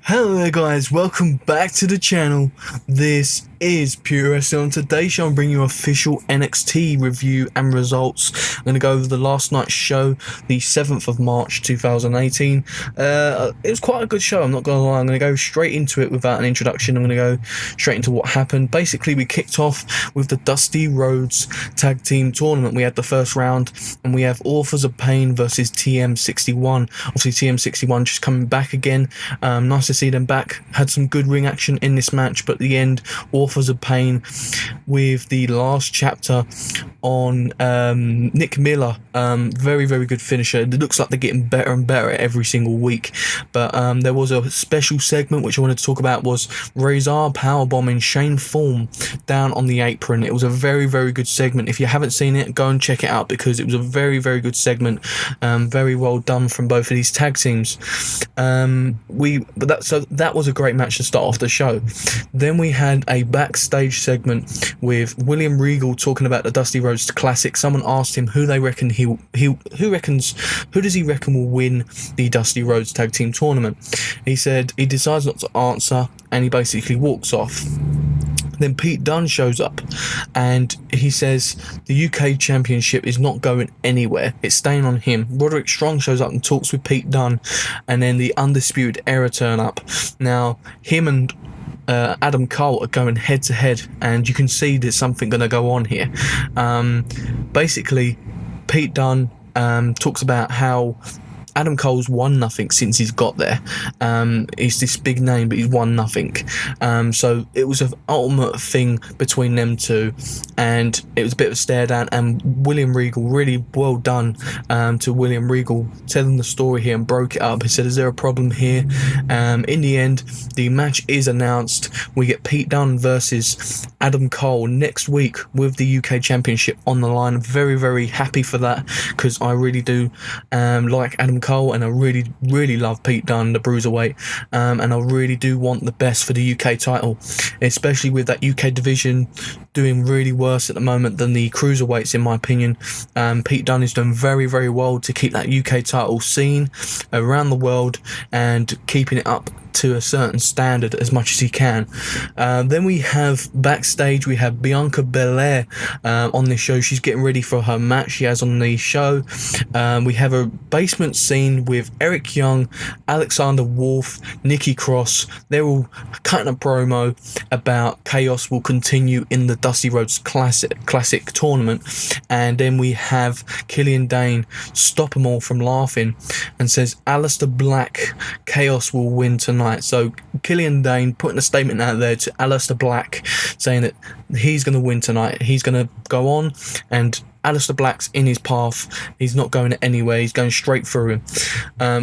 Hello there guys, welcome back to the channel. This is Pure Wrestling. On today's show I'm bringing you official NXT review and results. I'm going to go over the last night's show, the 7th of March 2018. It was quite a good show, I'm not going to lie. I'm going to go straight into it without an introduction. I'm going to go straight into what happened. Basically we kicked off with the Dusty Rhodes Tag Team Tournament. We had the first round and we have Authors of Pain versus TM61. Obviously TM61 just coming back again. Nice to see them back. Had some good ring action in this match, but at the end, Authors of Pain with the last chapter on Nick Miller. Very good finisher. It looks like they're getting better and better every single week. But there was a special segment which I wanted to talk about, was Razor powerbombing Shane Thorne down on the apron. It was a very good segment. If you haven't seen it, go and check it out because it was a very good segment. Very well done from both of these tag teams. So that was a great match to start off the show. Then we had a backstage segment with William Regal talking about the Dusty Rhodes Classic. Someone asked him who does he reckon will win the Dusty Rhodes Tag Team Tournament. He said he decides not to answer and he basically walks off. Then Pete Dunne shows up and he says the UK Championship is not going anywhere. It's staying on him. Roderick Strong shows up and talks with Pete Dunne, and then the Undisputed Era turn up. Now, him and Adam Cole are going head to head, and you can see there's something going to go on here. Basically, Pete Dunne talks about how Adam Cole's won nothing since he's got there. He's this big name, but he's won nothing. So it was an ultimate thing between them two, and it was a bit of a stare down. And William Regal, really well done to William Regal, telling the story here and broke it up. He said, "Is there a problem here?" In the end, the match is announced. We get Pete Dunne versus Adam Cole next week with the UK Championship on the line. Very happy for that because I really do like Adam Cole, and I really love Pete Dunne, the Bruiserweight, and I really do want the best for the UK title, especially with that UK division doing really worse at the moment than the Cruiserweights in my opinion. Pete Dunne is doing very well to keep that UK title seen around the world and keeping it up to a certain standard as much as he can. Then we have backstage, we have Bianca Belair on this show. She's getting ready for her match she has on the show. We have a basement scene with Eric Young, Alexander Wolf, Nikki Cross. They're all cutting a promo about Chaos will continue in the Dusty Rhodes Classic tournament. And then we have Killian Dane stop them all from laughing and says Aleister Black, Chaos will win tonight. So Killian Dane putting a statement out there to Aleister Black saying that he's going to win tonight. He's going to go on, and Aleister Black's in his path. He's not going anywhere. He's going straight through him.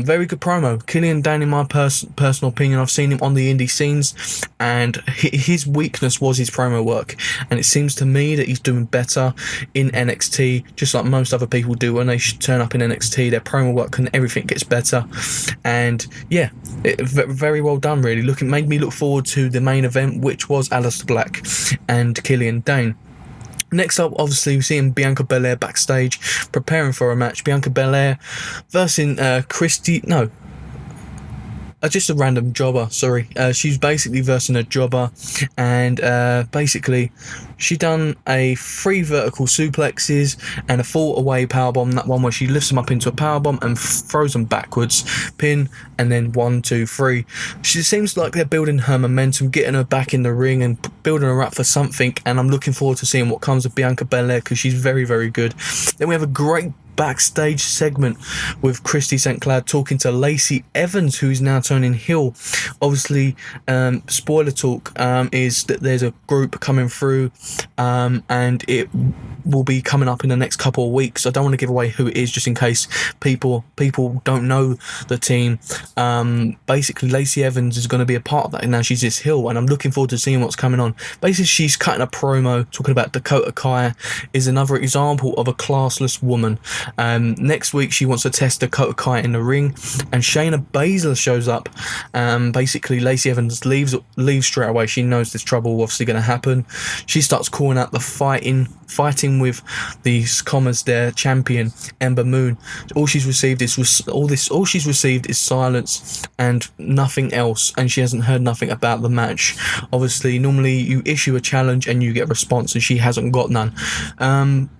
Very good promo. Killian Dane, in my personal opinion, I've seen him on the indie scenes, and his weakness was his promo work. And it seems to me that he's doing better in NXT, just like most other people do when they turn up in NXT. Their promo work and everything gets better. And yeah, very well done. Really, made me look forward to the main event, which was Aleister Black and Killian Dane. Next up, obviously, we're seeing Bianca Belair backstage, preparing for a match. Bianca Belair versus just a random jobber, sorry. She's basically versing a jobber, and basically she done a 3 vertical suplexes and a 4 away powerbomb. That one where she lifts them up into a powerbomb and throws them backwards, pin, and then 1, 2, 3. She seems like they're building her momentum, getting her back in the ring and building her up for something, and I'm looking forward to seeing what comes of Bianca Belair because she's very good. Then we have a great backstage segment with Christy St. Clair talking to Lacey Evans, who's now turning heel. Obviously, spoiler talk is that there's a group coming through, and it will be coming up in the next couple of weeks. I don't want to give away who it is just in case people don't know the team. Basically, Lacey Evans is going to be a part of that, and now she's this heel, and I'm looking forward to seeing what's coming on. Basically, she's cutting a promo talking about Dakota Kai is another example of a classless woman. Next week she wants to test Dakota Kai in the ring, and Shayna Baszler shows up. Basically Lacey Evans leaves straight away. She knows there's trouble obviously going to happen. She starts calling out the fighting same with the commas there, champion Ember Moon. All she's received is silence and nothing else, and she hasn't heard nothing about the match. Obviously, normally you issue a challenge and you get a response, and she hasn't got none.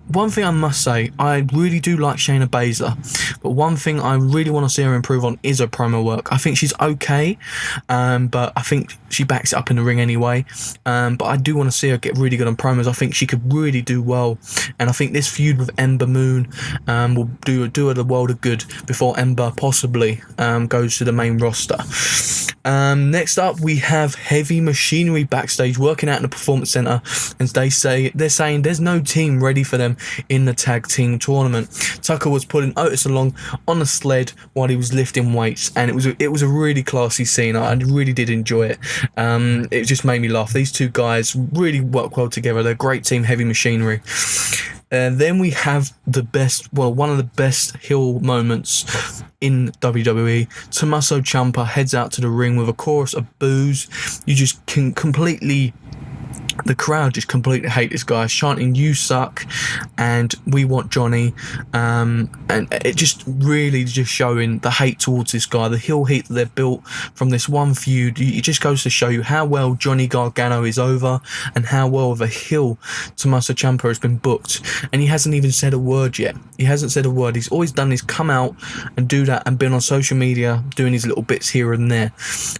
One thing I must say, I really do like Shayna Baszler, but one thing I really want to see her improve on is her promo work. I think she's okay, but I think she backs it up in the ring anyway. But I do want to see her get really good on promos. I think she could really do well, and I think this feud with Ember Moon will do her the world of good before Ember possibly goes to the main roster. Next up, we have Heavy Machinery backstage working out in the Performance Center, and they're saying there's no team ready for them in the tag team tournament. Tucker was pulling Otis along on a sled while he was lifting weights, and it was a really classy scene. I really did enjoy it. It just made me laugh. These two guys really work well together. They're a great team, Heavy Machinery. And then we have one of the best heel moments in WWE. Tommaso Ciampa heads out to the ring with a chorus of boos. You just can the crowd just completely hate this guy, chanting "You suck" and "We want Johnny," and it just really just showing the hate towards this guy, the heel heat that they've built from this one feud. It just goes to show you how well Johnny Gargano is over and how well of a heel Tommaso Ciampa has been booked, and he hasn't even said a word yet. He hasn't said a word. He's always done is come out and do that and been on social media doing his little bits here and there.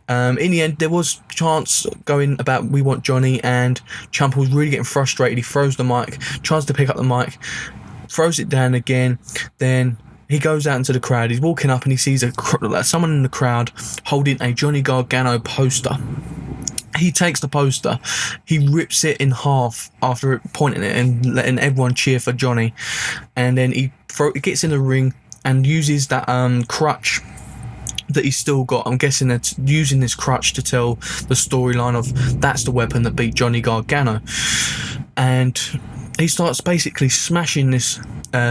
In the end, there was chants going about "We want Johnny," and Ciampa was really getting frustrated. He throws the mic, tries to pick up the mic, throws it down again. Then he goes out into the crowd. He's walking up and he sees someone in the crowd holding a Johnny Gargano poster. He takes the poster, he rips it in half after pointing it and letting everyone cheer for Johnny, and then he gets in the ring and uses that crutch that he's still got. I'm guessing that's using this crutch to tell the storyline of that's the weapon that beat Johnny Gargano, and he starts basically smashing this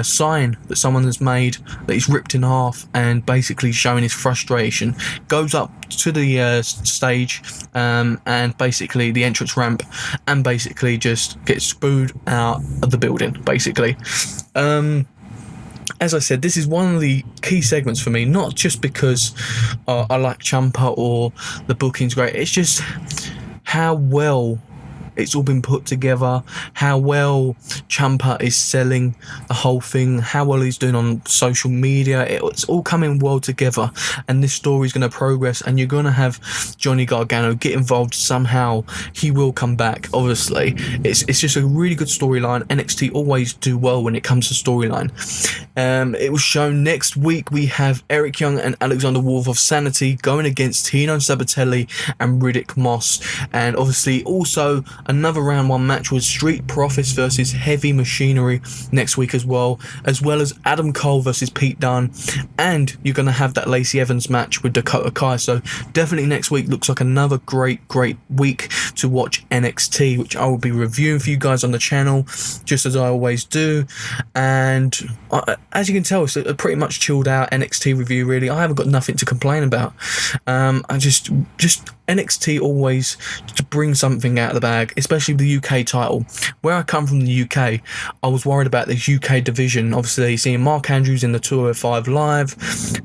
sign that someone has made that he's ripped in half, and basically showing his frustration. Goes up to the stage and basically the entrance ramp, and basically just gets booed out of the building basically. As I said, this is one of the key segments for me, not just because I like Ciampa or the booking's great. It's just how well it's all been put together, how well Ciampa is selling the whole thing, how well he's doing on social media. It's all coming well together, and this story is going to progress, and you're going to have Johnny Gargano get involved somehow. He will come back, obviously. It's just a really good storyline. NXT always do well when it comes to storyline. It was shown next week. We have Eric Young and Alexander Wolf of Sanity going against Tino Sabatelli and Riddick Moss, and obviously also another round one match was Street Profits versus Heavy Machinery next week as well as Adam Cole versus Pete Dunne, and you're going to have that Lacey Evans match with Dakota Kai. So definitely next week looks like another great week to watch NXT, which I will be reviewing for you guys on the channel, just as I always do. And as you can tell, it's a pretty much chilled out NXT review, really. I haven't got nothing to complain about. I just NXT always to bring something out of the bag, especially the UK title. Where I come from, the UK, I was worried about this UK division. Obviously, seeing Mark Andrews in the 205 Live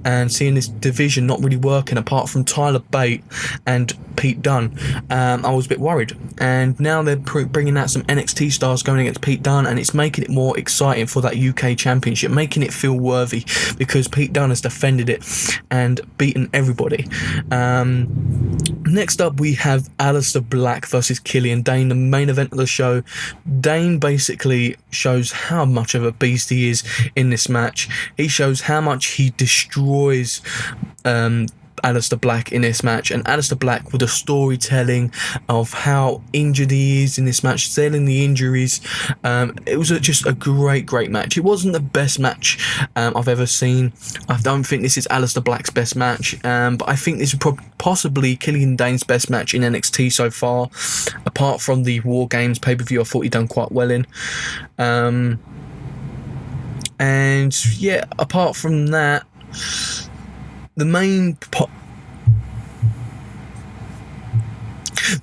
and seeing this division not really working apart from Tyler Bate and Pete Dunne, I was a bit worried. And now they're bringing out some NXT stars going against Pete Dunne, and it's making it more exciting for that UK Championship, making it feel worthy, because Pete Dunne has defended it and beaten everybody. Next up, we have Aleister Black versus Killian Dane, the main event of the show. Dane basically shows how much of a beast he is in this match. He shows how much he destroys Aleister Black in this match, and Aleister Black with the storytelling of how injured he is in this match, selling the injuries. It was just a great match. It wasn't the best match I've ever seen. I don't think this is Aleister Black's best match, but I think this is possibly Killian Dane's best match in NXT so far, apart from the War Games pay-per-view. I thought he'd done quite well in. And yeah, apart from that,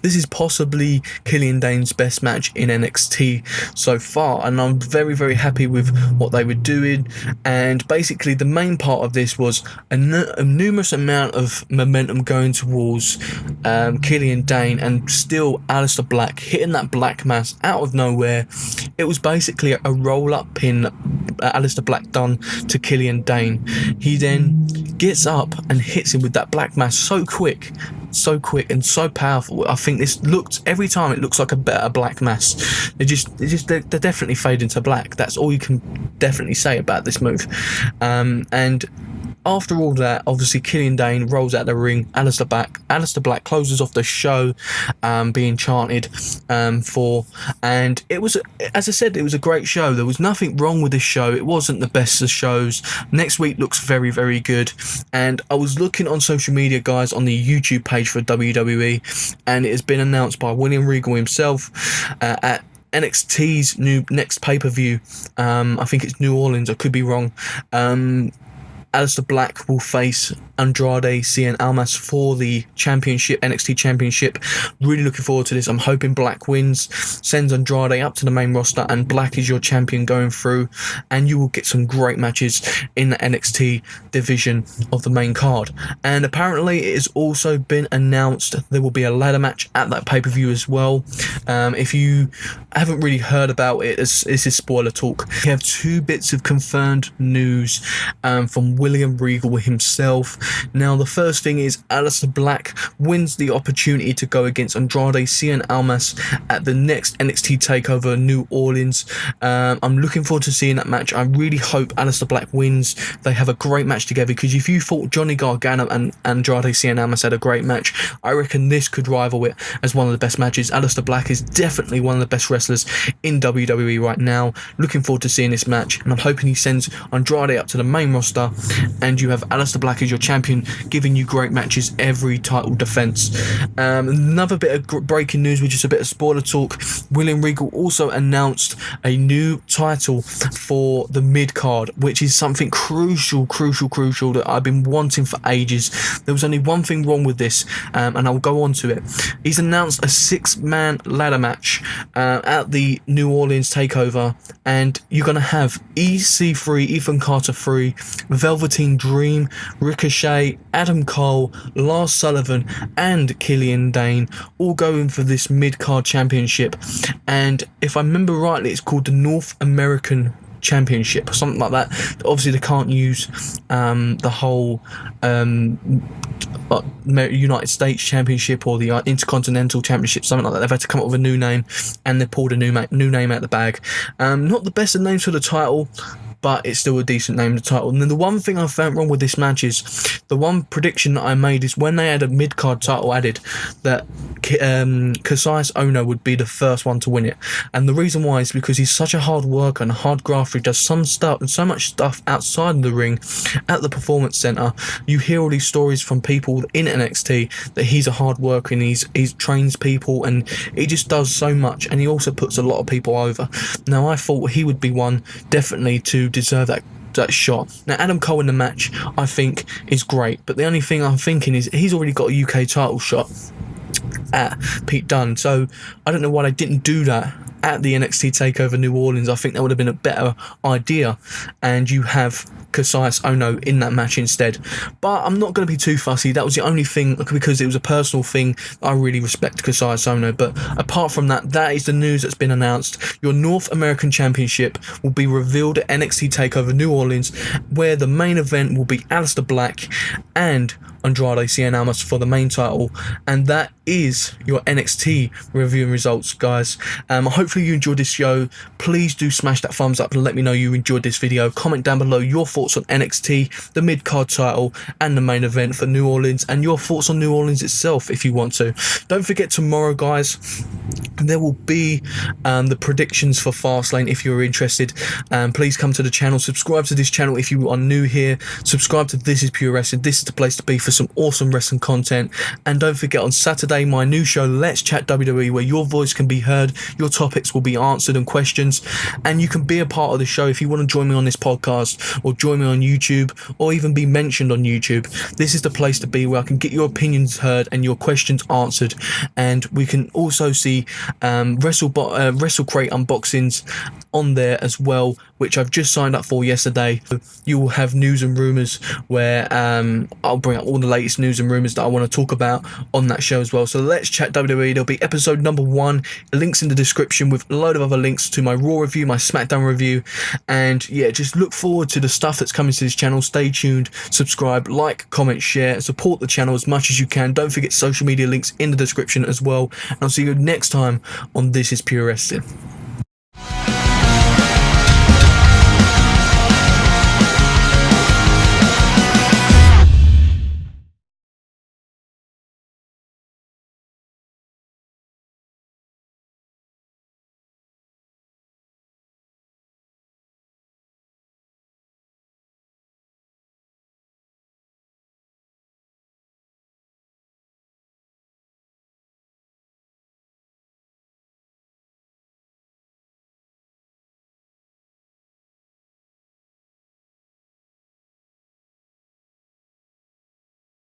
this is possibly Killian Dane's best match in NXT so far, and I'm very, very happy with what they were doing. And basically the main part of this was a numerous amount of momentum going towards Killian Dane, and still Aleister Black hitting that black mass out of nowhere. It was basically a roll-up pin Aleister Black done to Killian Dane. He then gets up and hits him with that black mass so quick and so powerful. I think this looked, every time it looks like a better black mass. They're definitely fading to black. That's all you can definitely say about this move. And after all that, obviously Killian Dane rolls out the ring. Aleister Black closes off the show, being chanted for, and it was, as I said, it was a great show. There was nothing wrong with this show. It wasn't the best of shows. Next week looks very, very good. And I was looking on social media, guys, on the YouTube page for WWE, and it has been announced by William Regal himself at NXT's next pay-per-view. I think it's New Orleans, I could be wrong. Aleister Black will face Andrade Cien Almas for the championship, NXT championship. Really looking forward to this. I'm hoping Black wins, sends Andrade up to the main roster, and Black is your champion going through, and you will get some great matches in the NXT division of the main card. And apparently it has also been announced there will be a ladder match at that pay-per-view as well. If you haven't really heard about it, this is spoiler talk. We have two bits of confirmed news from William Regal himself. Now, the first thing is Aleister Black wins the opportunity to go against Andrade Cien Almas at the next NXT TakeOver New Orleans. I'm looking forward to seeing that match. I really hope Aleister Black wins. They have a great match together, because if you thought Johnny Gargano and Andrade Cien Almas had a great match, I reckon this could rival it as one of the best matches. Aleister Black is definitely one of the best wrestlers in WWE right now. Looking forward to seeing this match, and I'm hoping he sends Andrade up to the main roster, and you have Aleister Black as your champion, giving you great matches every title defense. Another bit of breaking news, which is a bit of spoiler talk. William Regal also announced a new title for the mid card, which is something crucial that I've been wanting for ages. There was only one thing wrong with this, and I'll go on to it. He's announced a 6-man ladder match at the New Orleans TakeOver, and you're going to have EC3, Ethan Carter 3, Velveteen Dream, Ricochet, Adam Cole, Lars Sullivan, and Killian Dane all going for this mid-card championship. And if I remember rightly, it's called the North American Championship or something like that. Obviously they can't use the whole United States Championship or the Intercontinental Championship, something like that. They've had to come up with a new name, and they pulled a new name out the bag. Not the best of names for the title, but it's still a decent name, the title. And then the one thing I found wrong with this match is, the one prediction that I made is when they had a mid-card title added, that Cassius Ohno would be the first one to win it. And the reason why is because he's such a hard worker and a hard grafter. He does some stuff and so much stuff outside of the ring at the Performance Center. You hear all these stories from people in NXT that he's a hard worker, and he trains people, and he just does so much, and he also puts a lot of people over. Now, I thought he would be one definitely to deserve that shot. Now, Adam Cole in the match, I think, is great, but the only thing I'm thinking is he's already got a UK title shot at Pete Dunne, so I don't know why they didn't do that at the NXT TakeOver New Orleans. I think that would have been a better idea, and you have Cassius Ohno in that match instead. But I'm not going to be too fussy. That was the only thing, because it was a personal thing. I really respect Cassius Ohno, but apart from that, that is the news that's been announced. Your North American Championship will be revealed at NXT TakeOver New Orleans, where the main event will be Aleister Black and Andrade Cien Almas for the main title. And that is your NXT review and results, guys. Hopefully you enjoyed this show. Please do smash that thumbs up and let me know you enjoyed this video. Comment down below your thoughts on NXT, the mid-card title, and the main event for New Orleans, and your thoughts on New Orleans itself if you want to. Don't forget, tomorrow, guys, there will be the predictions for Fastlane. If you're interested, please come to the channel. Subscribe to this channel if you are new here. Subscribe to This Is Pure Wrestling. This is the place to be for some awesome wrestling content. And don't forget, on Saturday, my new show, Let's Chat WWE, where your voice can be heard, your topics will be answered and questions, and you can be a part of the show if you want to join me on this podcast or join me on YouTube or even be mentioned on YouTube. This is the place to be, where I can get your opinions heard and your questions answered, and we can also see WrestleCrate unboxings on there as well, which I've just signed up for yesterday. You will have news and rumours where I'll bring up all the latest news and rumours that I want to talk about on that show as well. So Let's Chat WWE, there'll be episode number 1, links in the description with a load of other links to my Raw review, my SmackDown review, and yeah, just look forward to the stuff that's coming to this channel. Stay tuned, subscribe, like, comment, share, support the channel as much as you can. Don't forget social media links in the description as well, and I'll see you next time on This Is Pure Wrestling.